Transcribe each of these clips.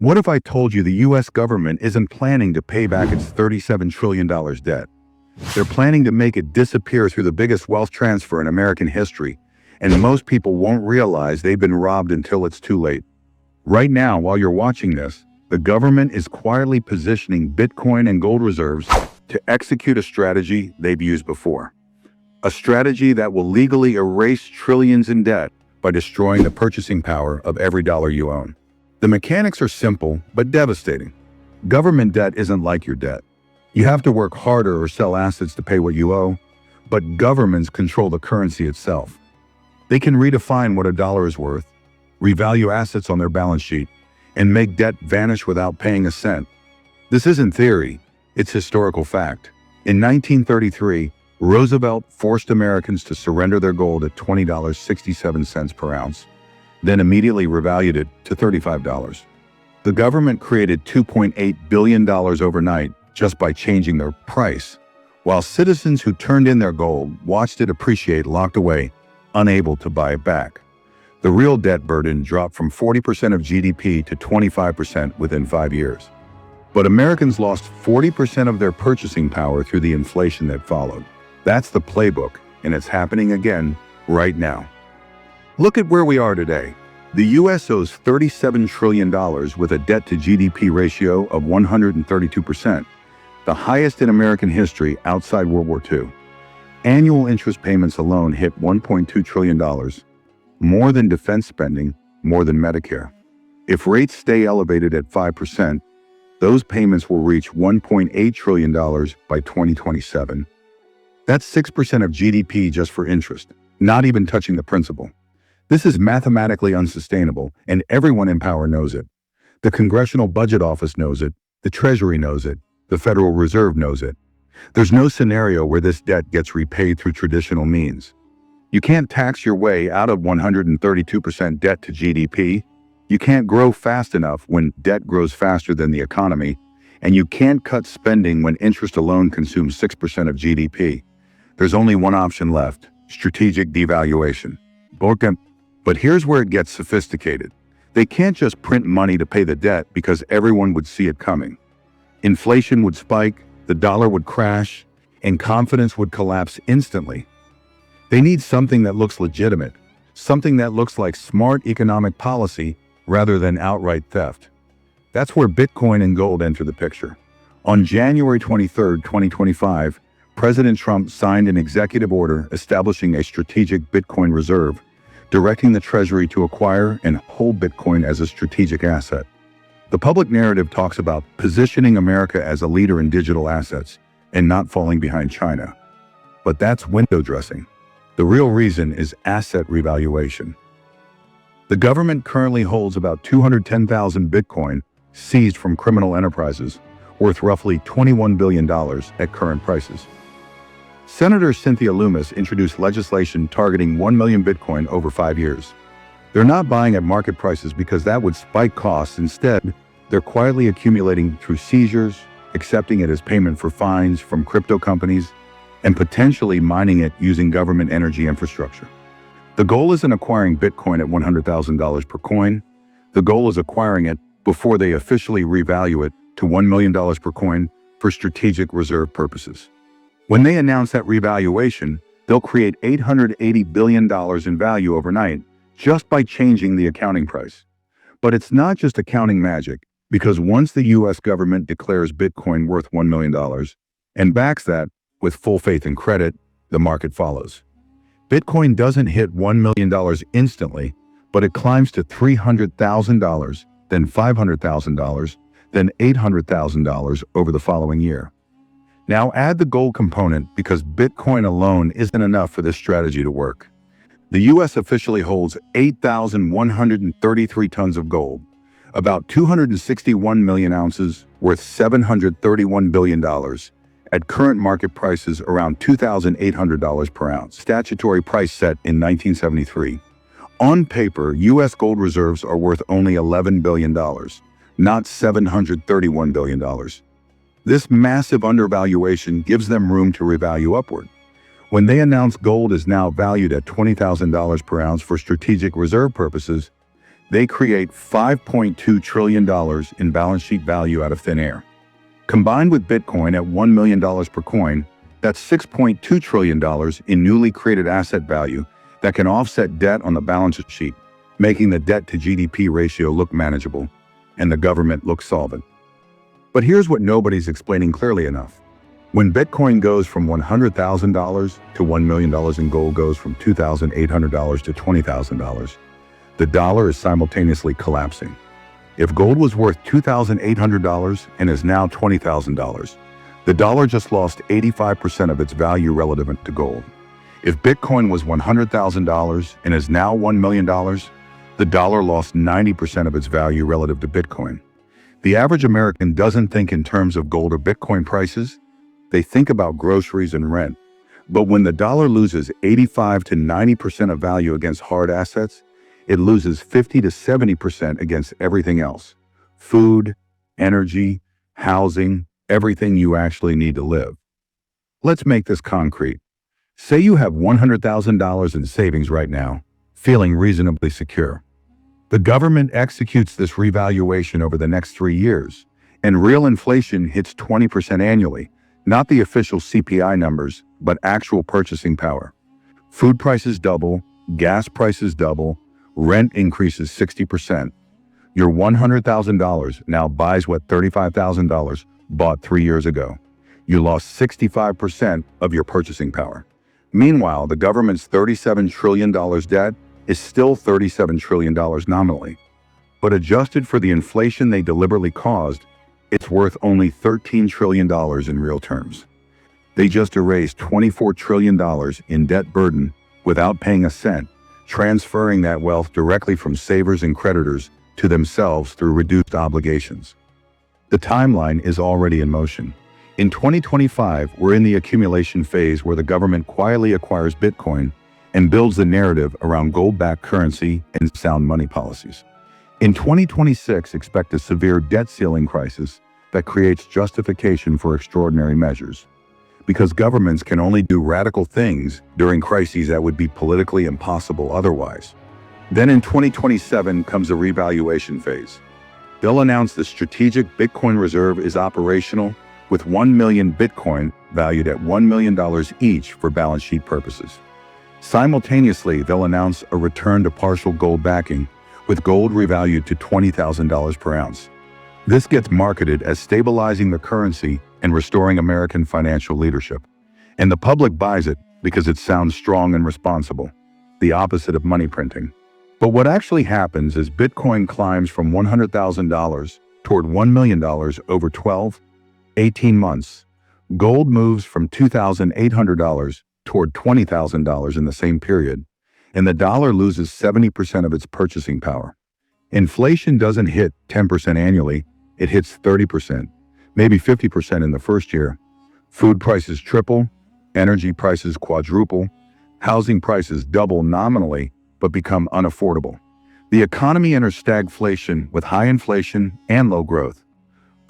What if I told you the US government isn't planning to pay back its $37 trillion debt? They're planning to make it disappear through the biggest wealth transfer in American history, and most people won't realize they've been robbed until it's too late. Right now, while you're watching this, the government is quietly positioning Bitcoin and gold reserves to execute a strategy they've used before. A strategy that will legally erase trillions in debt by destroying the purchasing power of every dollar you own. The mechanics are simple, but devastating. Government debt isn't like your debt. You have to work harder or sell assets to pay what you owe, but governments control the currency itself. They can redefine what a dollar is worth, revalue assets on their balance sheet, and make debt vanish without paying a cent. This isn't theory, it's historical fact. In 1933, Roosevelt forced Americans to surrender their gold at $20.67 per ounce, then immediately revalued it to $35. The government created $2.8 billion overnight just by changing their price, while citizens who turned in their gold watched it appreciate locked away, unable to buy it back. The real debt burden dropped from 40% of GDP to 25% within 5 years. But Americans lost 40% of their purchasing power through the inflation that followed. That's the playbook, and it's happening again right now. Look at where we are today. The US owes $37 trillion with a debt-to-GDP ratio of 132%, the highest in American history outside World War II. Annual interest payments alone hit $1.2 trillion, more than defense spending, more than Medicare. If rates stay elevated at 5%, those payments will reach $1.8 trillion by 2027. That's 6% of GDP just for interest, not even touching the principal. This is mathematically unsustainable, and everyone in power knows it. The Congressional Budget Office knows it, the Treasury knows it, the Federal Reserve knows it. There's no scenario where this debt gets repaid through traditional means. You can't tax your way out of 132% debt to GDP. You can't grow fast enough when debt grows faster than the economy, and you can't cut spending when interest alone consumes 6% of GDP. There's only one option left: strategic devaluation. But here's where it gets sophisticated. They can't just print money to pay the debt because everyone would see it coming. Inflation would spike, the dollar would crash, and confidence would collapse instantly. They need something that looks legitimate, something that looks like smart economic policy rather than outright theft. That's where Bitcoin and gold enter the picture. On January 23, 2025, President Trump signed an executive order establishing a strategic Bitcoin reserve, directing the Treasury to acquire and hold Bitcoin as a strategic asset. The public narrative talks about positioning America as a leader in digital assets and not falling behind China. But that's window dressing. The real reason is asset revaluation. The government currently holds about 210,000 Bitcoin seized from criminal enterprises, worth roughly $21 billion at current prices. Senator Cynthia Lummis introduced legislation targeting 1 million Bitcoin over 5 years. They're not buying at market prices because that would spike costs. Instead, they're quietly accumulating through seizures, accepting it as payment for fines from crypto companies, and potentially mining it using government energy infrastructure. The goal isn't acquiring Bitcoin at $100,000 per coin. The goal is acquiring it before they officially revalue it to $1 million per coin for strategic reserve purposes. When they announce that revaluation, they'll create $880 billion in value overnight just by changing the accounting price. But it's not just accounting magic, because once the US government declares Bitcoin worth $1 million and backs that with full faith and credit, the market follows. Bitcoin doesn't hit $1 million instantly, but it climbs to $300,000, then $500,000, then $800,000 over the following year. Now add the gold component, because Bitcoin alone isn't enough for this strategy to work. The US officially holds 8,133 tons of gold, about 261 million ounces, worth $731 billion, at current market prices around $2,800 per ounce, statutory price set in 1973. On paper, US gold reserves are worth only $11 billion, not $731 billion. This massive undervaluation gives them room to revalue upward. When they announce gold is now valued at $20,000 per ounce for strategic reserve purposes, They create $5.2 trillion in balance sheet value out of thin air. Combined with Bitcoin at $1 million per coin, that's $6.2 trillion in newly created asset value that can offset debt on the balance sheet, making the debt to GDP ratio look manageable and the government look solvent. But here's what nobody's explaining clearly enough. When Bitcoin goes from $100,000 to $1 million and gold goes from $2,800 to $20,000, the dollar is simultaneously collapsing. If gold was worth $2,800 and is now $20,000, the dollar just lost 85% of its value relative to gold. If Bitcoin was $100,000 and is now $1 million, the dollar lost 90% of its value relative to Bitcoin. The average American doesn't think in terms of gold or Bitcoin prices. They think about groceries and rent. But when the dollar loses 85 to 90% of value against hard assets, it loses 50 to 70% against everything else. Food, energy, housing, everything you actually need to live. Let's make this concrete. Say you have $100,000 in savings right now, feeling reasonably secure. The government executes this revaluation over the next 3 years, and real inflation hits 20% annually, not the official CPI numbers, but actual purchasing power. Food prices double, gas prices double, rent increases 60%. Your $100,000 now buys what $35,000 bought 3 years ago. You lost 65% of your purchasing power. Meanwhile, the government's $37 trillion debt is still $37 trillion nominally. But adjusted for the inflation they deliberately caused, it's worth only $13 trillion in real terms. They just erased $24 trillion in debt burden without paying a cent, transferring that wealth directly from savers and creditors to themselves through reduced obligations. The timeline is already in motion. In 2025, we're in the accumulation phase where the government quietly acquires Bitcoin and builds the narrative around gold-backed currency and sound money policies. In 2026, expect a severe debt ceiling crisis that creates justification for extraordinary measures. Because governments can only do radical things during crises that would be politically impossible otherwise. Then in 2027 comes a revaluation phase. They'll announce the strategic Bitcoin reserve is operational with 1 million Bitcoin valued at $1 million each for balance sheet purposes. Simultaneously, they'll announce a return to partial gold backing with gold revalued to $20,000 per ounce. This gets marketed as stabilizing the currency and restoring American financial leadership. And the public buys it because it sounds strong and responsible, the opposite of money printing. But what actually happens is Bitcoin climbs from $100,000 toward $1 million over 18 months. Gold moves from $2,800 toward $20,000 in the same period, and the dollar loses 70% of its purchasing power. Inflation doesn't hit 10% annually, it hits 30%, maybe 50% in the first year. Food prices triple, energy prices quadruple, housing prices double nominally, but become unaffordable. The economy enters stagflation with high inflation and low growth.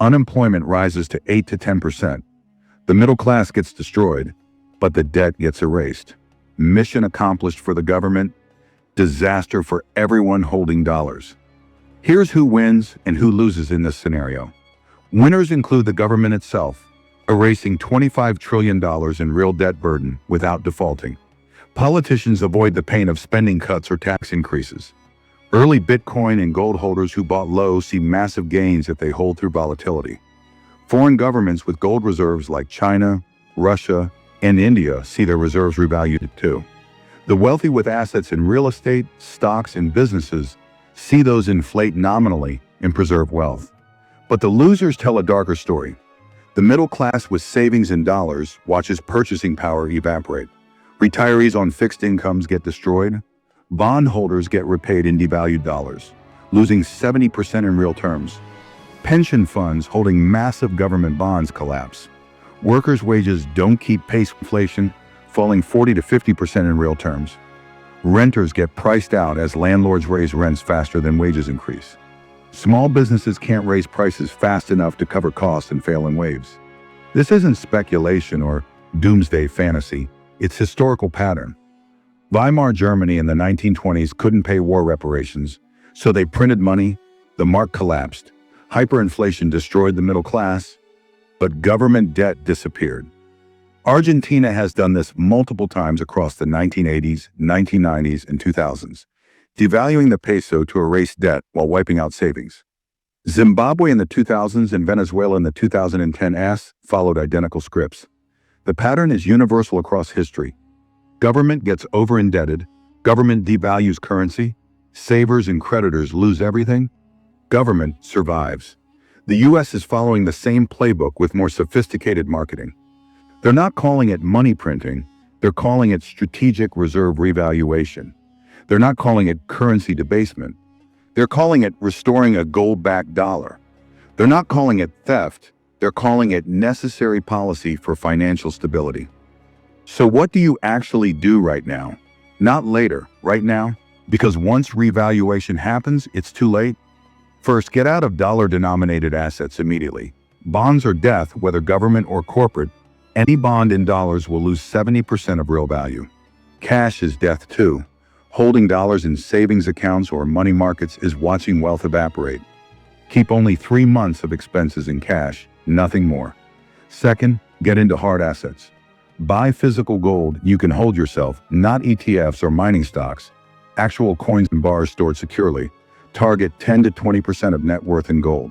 Unemployment rises to 8 to 10%. The middle class gets destroyed, but the debt gets erased. Mission accomplished for the government, disaster for everyone holding dollars. Here's who wins and who loses in this scenario. Winners include the government itself, erasing $25 trillion in real debt burden without defaulting. Politicians avoid the pain of spending cuts or tax increases. Early Bitcoin and gold holders who bought low see massive gains if they hold through volatility. Foreign governments with gold reserves like China, Russia, and India see their reserves revalued too. The wealthy with assets in real estate, stocks, and businesses see those inflate nominally and preserve wealth. But the losers tell a darker story. The middle class with savings in dollars watches purchasing power evaporate. Retirees on fixed incomes get destroyed. Bondholders get repaid in devalued dollars, losing 70% in real terms. Pension funds holding massive government bonds collapse. Workers' wages don't keep pace with inflation, falling 40 to 50% in real terms. Renters get priced out as landlords raise rents faster than wages increase. Small businesses can't raise prices fast enough to cover costs and fail in waves. This isn't speculation or doomsday fantasy, it's historical pattern. Weimar Germany in the 1920s couldn't pay war reparations, So they printed money, the mark collapsed, hyperinflation destroyed the middle class, but government debt disappeared. Argentina has done this multiple times across the 1980s, 1990s, and 2000s, devaluing the peso to erase debt while wiping out savings. Zimbabwe in the 2000s and Venezuela in the 2010s followed identical scripts. The pattern is universal across history. Government gets over-indebted, government devalues currency, savers and creditors lose everything, government survives. The US is following the same playbook with more sophisticated marketing. They're not calling it money printing, they're calling it strategic reserve revaluation. They're not calling it currency debasement. They're calling it restoring a gold-backed dollar. They're not calling it theft, they're calling it necessary policy for financial stability. So what do you actually do right now? Not later, right now? Because once revaluation happens, it's too late. First, get out of dollar-denominated assets immediately. Bonds are death, whether government or corporate. Any bond in dollars will lose 70% of real value. Cash is death too. Holding dollars in savings accounts or money markets is watching wealth evaporate. Keep only 3 months of expenses in cash, nothing more. Second, get into hard assets. Buy physical gold you can hold yourself, not ETFs or mining stocks. Actual coins and bars stored securely. Target 10 to 20% of net worth in gold.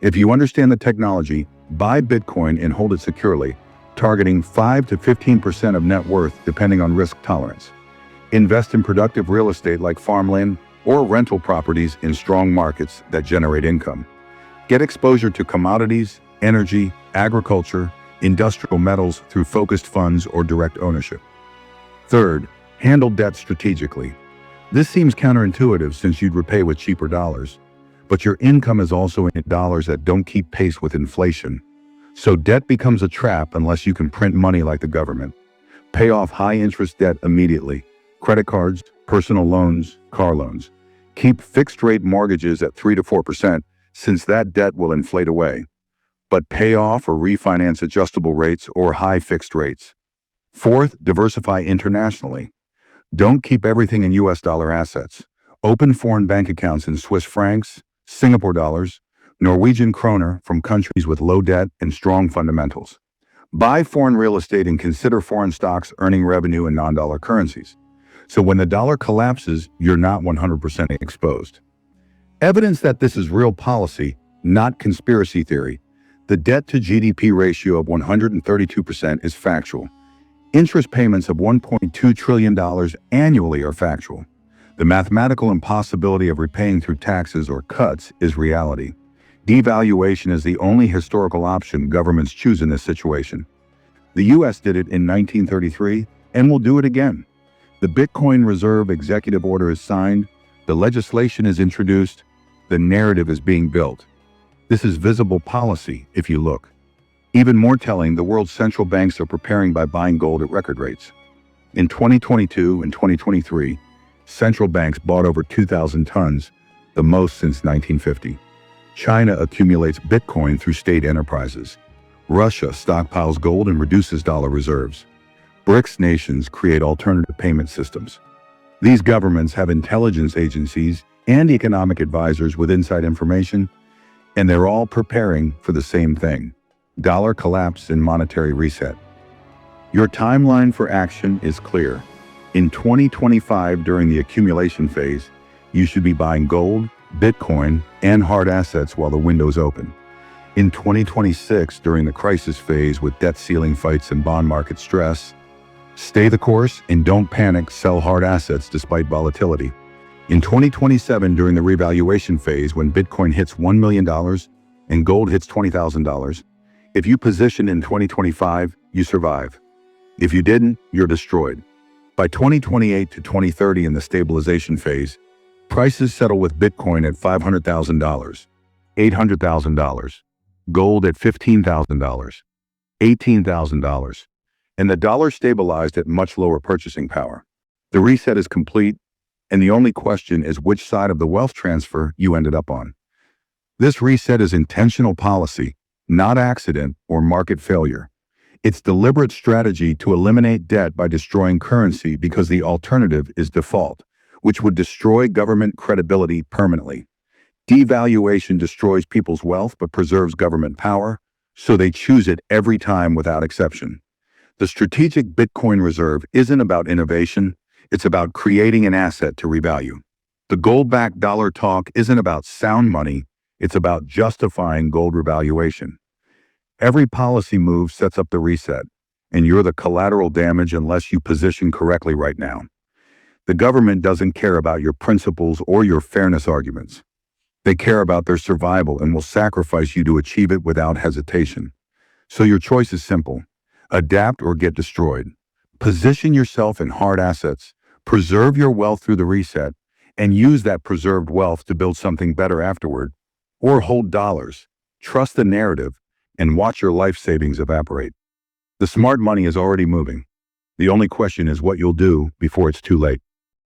If you understand the technology, buy Bitcoin and hold it securely, targeting 5 to 15% of net worth depending on risk tolerance. Invest in productive real estate like farmland or rental properties in strong markets that generate income. Get exposure to commodities, energy, agriculture, industrial metals through focused funds or direct ownership. Third, handle debt strategically. This seems counterintuitive since you'd repay with cheaper dollars, but your income is also in dollars that don't keep pace with inflation. So debt becomes a trap unless you can print money like the government. Pay off high-interest debt immediately. Credit cards, personal loans, car loans. Keep fixed-rate mortgages at 3 to 4% since that debt will inflate away. But pay off or refinance adjustable rates or high fixed rates. Fourth, diversify internationally. Don't keep everything in US dollar assets. Open foreign bank accounts in Swiss francs, Singapore dollars, Norwegian kroner from countries with low debt and strong fundamentals. Buy foreign real estate and consider foreign stocks earning revenue in non-dollar currencies. So when the dollar collapses, you're not 100% exposed. Evidence that this is real policy, not conspiracy theory. The debt to GDP ratio of 132% is factual. Interest payments of $1.2 trillion annually are factual. The mathematical impossibility of repaying through taxes or cuts is reality. Devaluation is the only historical option governments choose in this situation. The US did it in 1933 and will do it again. The Bitcoin Reserve Executive Order is signed, the legislation is introduced, the narrative is being built. This is visible policy if you look. Even more telling, the world's central banks are preparing by buying gold at record rates. In 2022 and 2023, central banks bought over 2,000 tons, the most since 1950. China accumulates Bitcoin through state enterprises. Russia stockpiles gold and reduces dollar reserves. BRICS nations create alternative payment systems. These governments have intelligence agencies and economic advisors with inside information, and they're all preparing for the same thing: dollar collapse and monetary reset. Your timeline for action is clear. In 2025, during the accumulation phase, you should be buying gold, Bitcoin, and hard assets while the window's open. In 2026, during the crisis phase with debt ceiling fights and bond market stress, stay the course and don't panic, sell hard assets despite volatility. In 2027, during the revaluation phase when Bitcoin hits $1 million and gold hits $20,000, if you position in 2025, you survive. If you didn't, you're destroyed. By 2028 to 2030 in the stabilization phase, prices settle with Bitcoin at $500,000, $800,000, gold at $15,000, $18,000, and the dollar stabilized at much lower purchasing power. The reset is complete, and the only question is which side of the wealth transfer you ended up on. This reset is intentional policy, not accident or market failure. It's deliberate strategy to eliminate debt by destroying currency because the alternative is default, which would destroy government credibility permanently. Devaluation destroys people's wealth but preserves government power, so they choose it every time without exception. The strategic Bitcoin reserve isn't about innovation, it's about creating an asset to revalue. The gold-backed dollar talk isn't about sound money, it's about justifying gold revaluation. Every policy move sets up the reset, and you're the collateral damage unless you position correctly right now. The government doesn't care about your principles or your fairness arguments. They care about their survival and will sacrifice you to achieve it without hesitation. So your choice is simple. Adapt or get destroyed. Position yourself in hard assets, preserve your wealth through the reset, and use that preserved wealth to build something better afterward. Or hold dollars, trust the narrative, and watch your life savings evaporate. The smart money is already moving. The only question is what you'll do before it's too late.